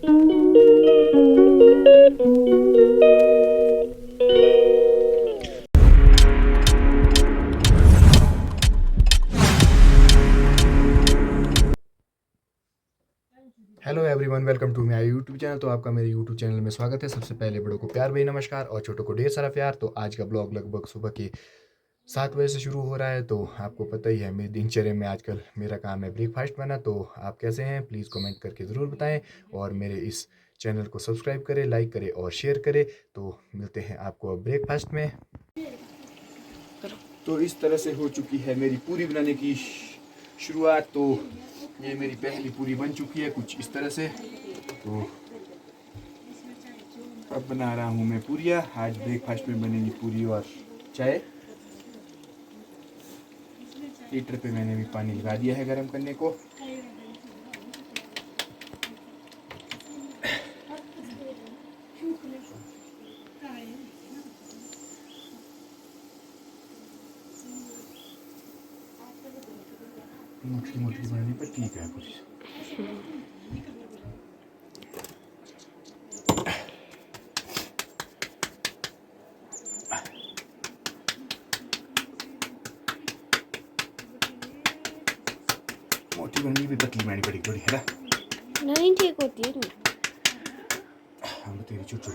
Hello everyone, welcome to my YouTube channel. तो आपका मेरे यूट्यूब चैनल में स्वागत है। सबसे पहले बड़ों को प्यार भरी नमस्कार और छोटों को ढेर सारा प्यार। तो आज का ब्लॉग लगभग सुबह के 7 बजे से शुरू हो रहा है। तो आपको पता ही है मेरी दिनचर्या में आजकल मेरा काम है ब्रेकफास्ट बनाना। तो आप कैसे हैं प्लीज़ कमेंट करके ज़रूर बताएं और मेरे इस चैनल को सब्सक्राइब करें, लाइक करें और शेयर करें। तो मिलते हैं आपको अब ब्रेकफास्ट में। तो इस तरह से हो चुकी है मेरी पूरी बनाने की शुरुआत। तो ये मेरी पहली पूरी बन चुकी है कुछ इस तरह से। तो अब बना रहा हूँ मैं पूरियाँ। आज ब्रेकफास्ट में बनेगी पूरी और चाय। हीटर पे मैंने भी पानी लगा दिया है गर्म करने को। मोटी मोटी बनानी पर ठीक है कुछ। मोटी बननी भी पतली बनानी पड़ेगी थोड़ी, है ना? नहीं ठीक होती है। हम तेरी चुट चुट।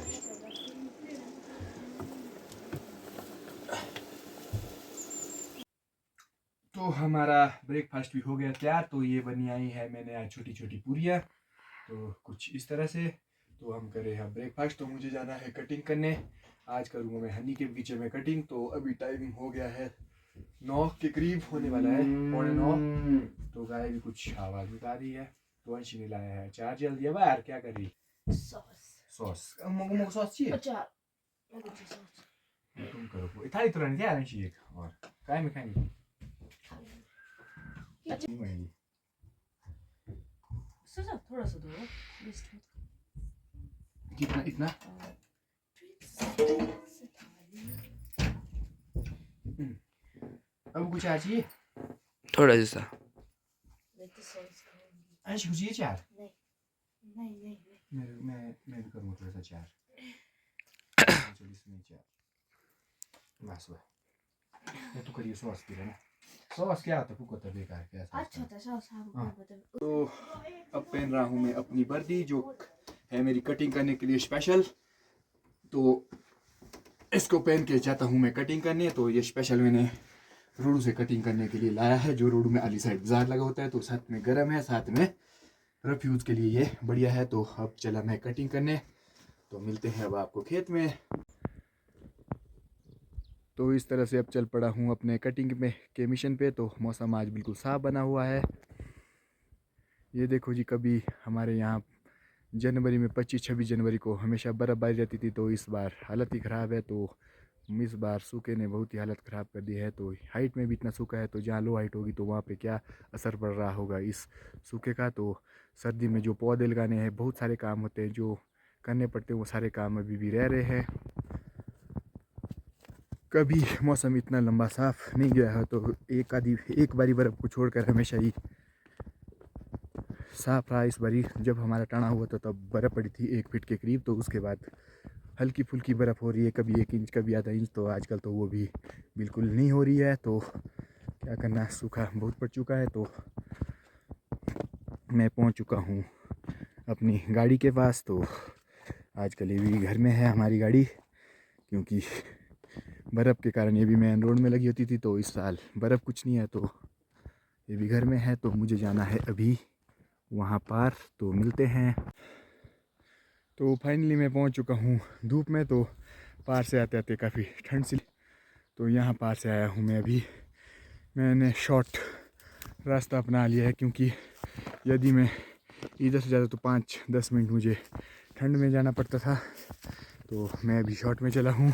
तो हमारा ब्रेकफास्ट भी हो गया तैयार। तो ये बनी आई है मैंने आज छोटी छोटी पूरियाँ। तो कुछ इस तरह से। तो हम करें हैं ब्रेकफास्ट। तो मुझे जाना है कटिंग करने। आज करूँगा मैं हनी के बगीचे में कटिंग। तो अभी टाइम हो गया है 9 के करीब होने वाला है, 9:15। तो गाय भी कुछ आवाज़ बता रही है। तो अंशी ने लाया है चार जल्दी। अब यार क्या कर रही? सॉस मुझे सॉस चाहिए। तुम करो थाली तो रहने यार अंशी एक और काय में खाएंगे। थोड़ा सा दो। कितना इतना? अब कुछ आ चाहिए थोड़ा सा। अंश कुछ चाहिए चार? नहीं मैं भी करूँगा थोड़ा सा चार। इसमें चार बस ये तो करिए सॉस पी रहे ना। सॉस क्या होता है कुछ बेकार क्या अच्छा था सॉस। तो अब पहन रहा हूँ मैं अपनी वर्दी जो है मेरी कटिंग करने के लिए स्पेशल। तो इसको पहन के जाता हूँ मैं कटिंग करने। तो ये स्पेशल मैंने रोडू से कटिंग करने के लिए लाया है। जो रोडू में अली साइड बाजार लगा होता है। तो साथ में गर्म है, साथ में रफ यूज़ के लिए ये बढ़िया है। तो अब चला मैं कटिंग करने। तो मिलते हैं अब आपको खेत में। तो इस तरह से अब चल पड़ा हूँ अपने कटिंग में के मिशन पे। तो मौसम आज बिल्कुल साफ बना हुआ है। ये देखो जी, कभी हमारे यहाँ जनवरी में 25-26 जनवरी को हमेशा बर्फ़बारी रहती थी। तो इस बार हालत ही ख़राब है। तो इस बार सूखे ने बहुत ही हालत ख़राब कर दी है। तो हाइट में भी इतना सूखा है। तो जहाँ लो हाइट होगी तो वहाँ पे क्या असर पड़ रहा होगा इस सूखे का। तो सर्दी में जो पौधे लगाने हैं, बहुत सारे काम होते हैं जो करने पड़ते हैं, वो सारे काम अभी भी रह रहे हैं। कभी मौसम इतना लंबा साफ नहीं गया है। तो एक बारी बर्फ़ को छोड़कर हमेशा ही साफ रहा। इस बारी जब हमारा टाना हुआ था तब बर्फ़ पड़ी थी 1 फीट के करीब। तो उसके बाद हल्की फुल्की बर्फ़ हो रही है, कभी 1 इंच कभी आधा इंच। तो आजकल तो वो भी बिल्कुल नहीं हो रही है। तो क्या करना, सूखा बहुत पड़ चुका है। तो मैं पहुंच चुका हूं अपनी गाड़ी के पास। तो आजकल ये भी घर में है हमारी गाड़ी, क्योंकि बर्फ़ के कारण ये भी मेन रोड में लगी होती थी। तो इस साल बर्फ़ कुछ नहीं है तो ये भी घर में है। तो मुझे जाना है अभी वहाँ पार। तो मिलते हैं। तो फाइनली मैं पहुँच चुका हूँ धूप में। तो पार से आते आते काफ़ी ठंड सी। तो यहाँ पार से आया हूँ मैं अभी। मैंने शॉर्ट रास्ता अपना लिया है, क्योंकि यदि मैं इधर से ज़्यादा तो 5-10 मिनट मुझे ठंड में जाना पड़ता था। तो मैं अभी शॉर्ट में चला हूँ।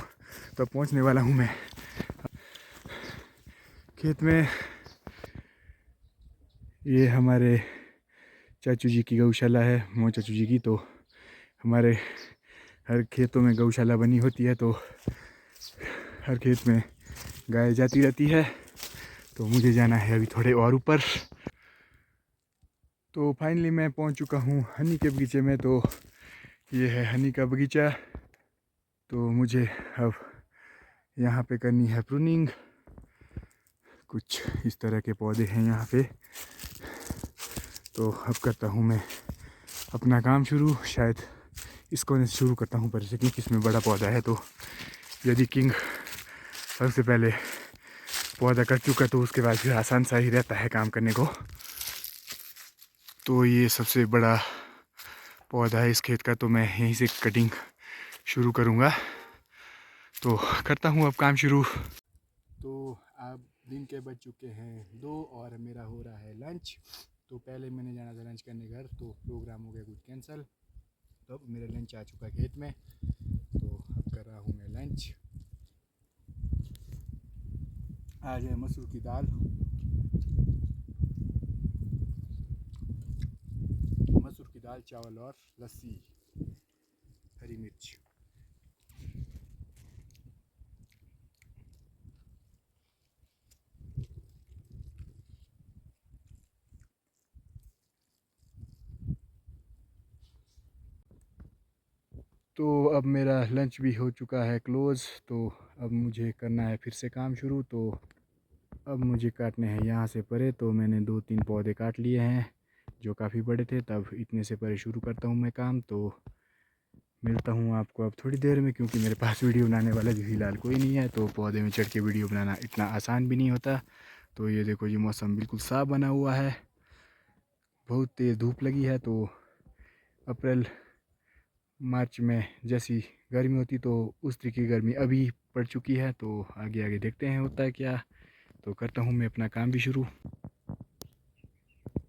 तो पहुँचने वाला हूँ मैं खेत में। ये हमारे चाचू जी की गौशाला है, मो चाचू जी की। तो हमारे हर खेतों में गौशाला बनी होती है। तो हर खेत में गाय जाती रहती है। तो मुझे जाना है अभी थोड़े और ऊपर। तो फाइनली मैं पहुंच चुका हूं हनी के बगीचे में। तो ये है हनी का बगीचा। तो मुझे अब यहाँ पे करनी है प्रूनिंग। कुछ इस तरह के पौधे हैं यहाँ पे। तो अब करता हूँ मैं अपना काम शुरू। शायद इसको शुरू करता हूँ पर क्योंकि इसमें बड़ा पौधा है। तो यदि किंग सबसे पहले पौधा कट चुका तो उसके बाद फिर आसान सा ही रहता है काम करने को। तो ये सबसे बड़ा पौधा है इस खेत का, तो मैं यहीं से कटिंग शुरू करूँगा। तो करता हूँ अब काम शुरू। तो अब दिन के बज चुके हैं 2 और मेरा हो रहा है लंच। तो पहले मैंने जाना था लंच करने घर, तो प्रोग्राम हो गया कुछ कैंसिल। तो अब मेरा लंच आ चुका खेत में। तो अब कर रहा हूँ मैं लंच। आज है मसूर की दाल, चावल और लस्सी, हरी मिर्च। तो अब मेरा लंच भी हो चुका है क्लोज़। तो अब मुझे करना है फिर से काम शुरू। तो अब मुझे काटने हैं यहाँ से परे। तो मैंने 2-3 पौधे काट लिए हैं जो काफ़ी बड़े थे। तब इतने से परे शुरू करता हूँ मैं काम। तो मिलता हूँ आपको अब थोड़ी देर में, क्योंकि मेरे पास वीडियो बनाने वाला भी फ़िलहाल कोई नहीं है। तो पौधे में चढ़ के वीडियो बनाना इतना आसान भी नहीं होता। तो ये देखो, ये मौसम बिल्कुल साफ़ बना हुआ है, बहुत तेज़ धूप लगी है। तो अप्रैल मार्च में जैसी गर्मी होती तो उस तरीके की गर्मी अभी पड़ चुकी है। तो आगे आगे देखते हैं होता है क्या। तो करता हूँ मैं अपना काम भी शुरू।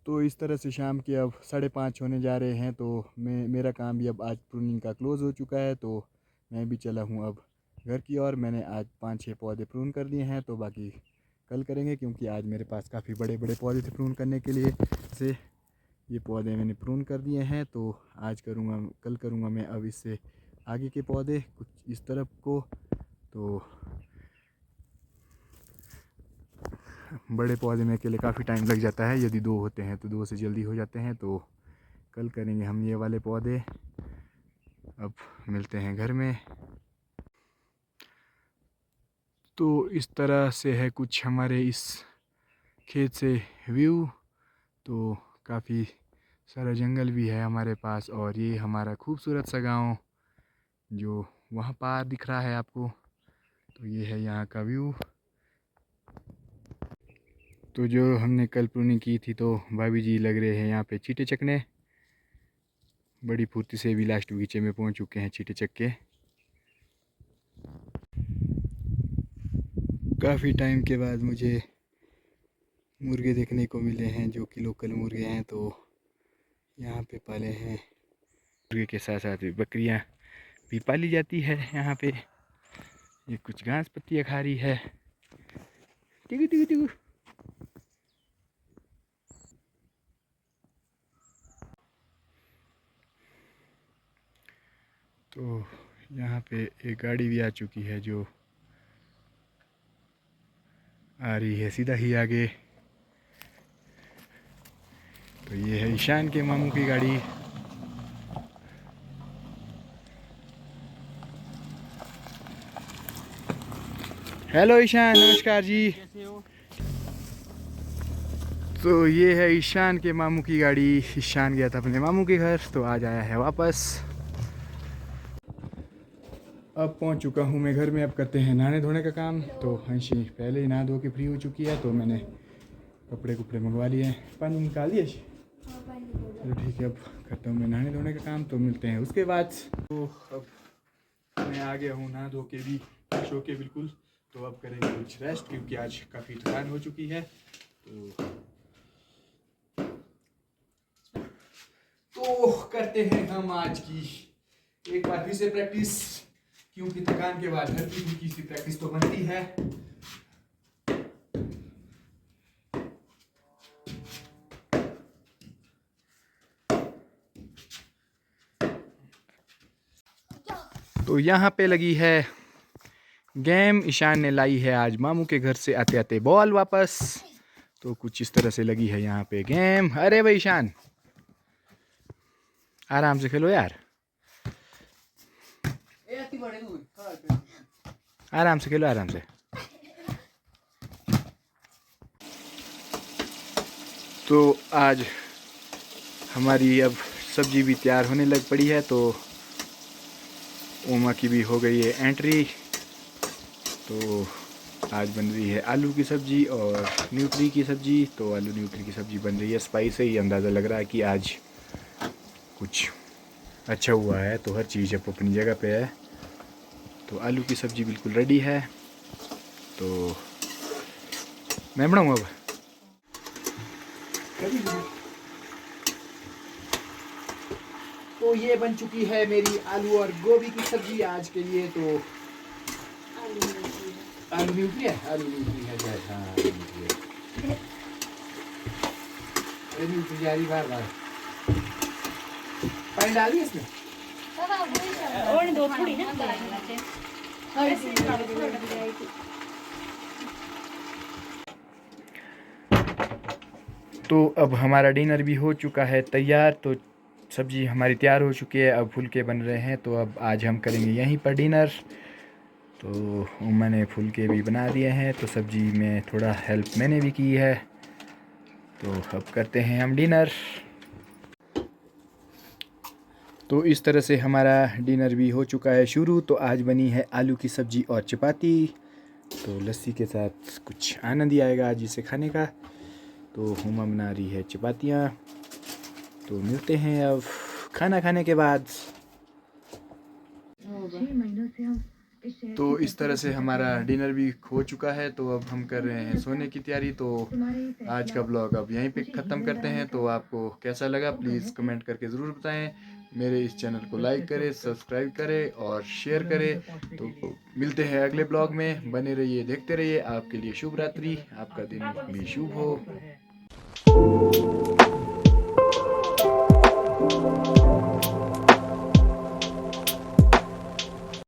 तो इस तरह से शाम के अब 5:30 होने जा रहे हैं। तो मेरा काम भी अब आज प्रूनिंग का क्लोज़ हो चुका है। तो मैं भी चला हूँ अब घर की ओर। मैंने आज 5-6 पौधे प्रून कर दिए हैं। तो बाकी कल करेंगे, क्योंकि आज मेरे पास काफ़ी बड़े बड़े पौधे थे प्रून करने के लिए। से ये पौधे मैंने प्रून कर दिए हैं। तो आज करूँगा, कल करूँगा मैं अब इससे आगे के पौधे कुछ इस तरफ को। तो बड़े पौधे में अकेले काफ़ी टाइम लग जाता है। यदि 2 होते हैं तो 2 से जल्दी हो जाते हैं। तो कल करेंगे हम ये वाले पौधे। अब मिलते हैं घर में। तो इस तरह से है कुछ हमारे इस खेत से व्यू। तो काफ़ी सारा जंगल भी है हमारे पास, और ये हमारा खूबसूरत सा गांव जो वहाँ पार दिख रहा है आपको। तो ये है यहाँ का व्यू। तो जो हमने कल प्रूनिंग की थी, तो भाभी जी लग रहे हैं यहाँ पे चीटे चकने। बड़ी फुर्ती से भी लास्ट बगीचे में पहुँच चुके हैं चीटे चक के। काफ़ी टाइम के बाद मुझे मुर्गे देखने को मिले हैं जो कि लोकल मुर्गे हैं। तो यहाँ पे पाले हैं मुर्गे के साथ साथ बकरियाँ भी पाली जाती है यहाँ पे। ये कुछ घास पत्तियाँ खा रही है। टिकू टिकू टिकू। तो यहाँ पे एक गाड़ी भी आ चुकी है जो आ रही है सीधा ही आगे। तो ये है ईशान के मामू की गाड़ी। हेलो ईशान, नमस्कार जी। कैसे हो? तो ये है ईशान के मामू की गाड़ी। ईशान गया था अपने मामू के घर, तो आज आया है वापस। अब पहुंच चुका हूं मैं घर में। अब करते हैं नहाने धोने का काम। तो हंसी पहले ही नहा धो के फ्री हो चुकी है। तो मैंने कपड़े कुपड़े मंगवा लिए हैं। पानी निकाल दिए। चलो ठीक है, अब करता हूँ मैं नहाने धोने का काम। तो मिलते हैं उसके बाद। तो अब मैं आ गया हूँ नहा धो के भी, सो के बिल्कुल। तो अब करेंगे कुछ रेस्ट, क्योंकि आज काफ़ी थकान हो चुकी है। तो करते हैं हम आज की एक बार फिर से प्रैक्टिस, क्योंकि थकान के बाद हल्की फुल्की सी प्रैक्टिस तो बनती है। तो यहाँ पे लगी है गेम। ईशान ने लाई है आज मामू के घर से आते आते बॉल वापस। तो कुछ इस तरह से लगी है यहाँ पे गेम। अरे भाई ईशान, आराम से खेलो यार, आराम से खेलो, आराम से। तो आज हमारी अब सब्जी भी तैयार होने लग पड़ी है, तो ओमा की भी हो गई है एंट्री। तो आज बन रही है आलू की सब्ज़ी और न्यूट्री की सब्ज़ी। तो आलू न्यूट्री की सब्ज़ी बन रही है, स्पाइस से ही अंदाज़ा लग रहा है कि आज कुछ अच्छा हुआ है। तो हर चीज़ अब अपनी जगह पे है। तो आलू की सब्ज़ी बिल्कुल रेडी है। तो मैं बनाऊँ अब। तो ये बन चुकी है मेरी आलू और गोभी की सब्ज़ी आज के लिए। तो आलू न्यूट्री है, आलू न्यूट्री है शायद, हाँ आलू न्यूट्री है। अरे न्यूट्री जा रही बार बार, पानी डाल दिया इसमें। और दो थोड़ी ना तो अब हमारा डिनर भी हो चुका है तैयार। तो सब्ज़ी हमारी तैयार हो चुकी है, अब फुलके बन रहे हैं। तो अब आज हम करेंगे यहीं पर डिनर। तो मैंने फुलके भी बना दिए हैं, तो सब्ज़ी में थोड़ा हेल्प मैंने भी की है। तो अब करते हैं हम डिनर। तो इस तरह से हमारा डिनर भी हो चुका है शुरू। तो आज बनी है आलू की सब्ज़ी और चपाती। तो लस्सी के साथ कुछ आनंद ही आएगा आज इसे खाने का। तो हुमा बना रही है चपातियाँ। तो मिलते हैं अब खाना खाने के बाद। तो इस तरह से हमारा डिनर भी हो चुका है। तो अब हम कर रहे हैं सोने की तैयारी। तो आज का ब्लॉग अब यहीं पे ख़त्म करते हैं। तो आपको कैसा लगा प्लीज़ कमेंट करके ज़रूर बताएं। मेरे इस चैनल को लाइक करें, सब्सक्राइब करें और शेयर करें। तो मिलते हैं अगले ब्लॉग में, बने रहिए, देखते रहिए। आपके लिए शुभ रात्रि, आपका दिन भी शुभ हो।